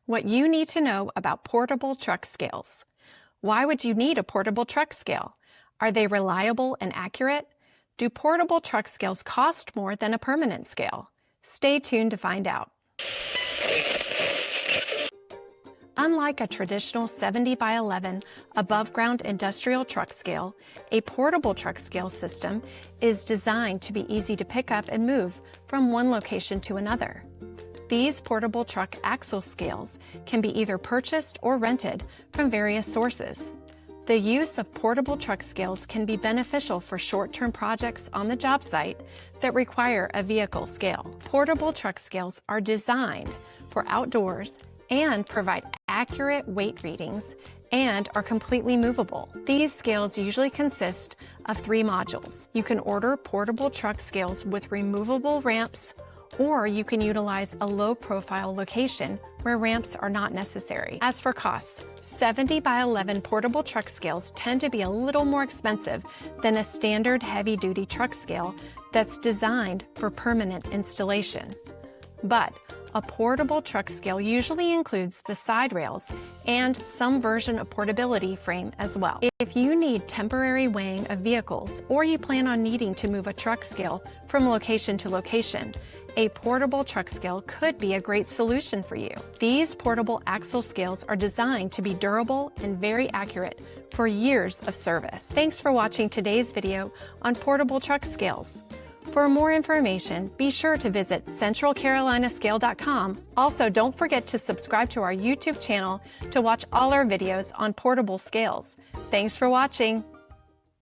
What you need to know about portable truck scales. Why would you need a portable truck scale? Are they reliable and accurate? Do portable truck scales cost more than a permanent scale? Stay tuned to find out. Unlike a traditional 70 by 11 above-ground industrial truck scale, a portable truck scale system is designed to be easy to pick up and move from one location to another. These portable truck axle scales can be either purchased or rented from various sources. The use of portable truck scales can be beneficial for short-term projects on the job site that require a vehicle scale. Portable truck scales are designed for outdoors and provide accurate weight readings and are completely movable. These scales usually consist of 3 modules. You can order portable truck scales with removable ramps, or you can utilize a low-profile location where ramps are not necessary. As for costs, 70 by 11 portable truck scales tend to be a little more expensive than a standard heavy-duty truck scale that's designed for permanent installation. But a portable truck scale usually includes the side rails and some version of portability frame as well. If you need temporary weighing of vehicles, or you plan on needing to move a truck scale from location to location, a portable truck scale could be a great solution for you. These portable axle scales are designed to be durable and very accurate for years of service. Thanks for watching today's video on portable truck scales. For more information, be sure to visit centralcarolinascale.com. Also, don't forget to subscribe to our YouTube channel to watch all our videos on portable scales. Thanks for watching.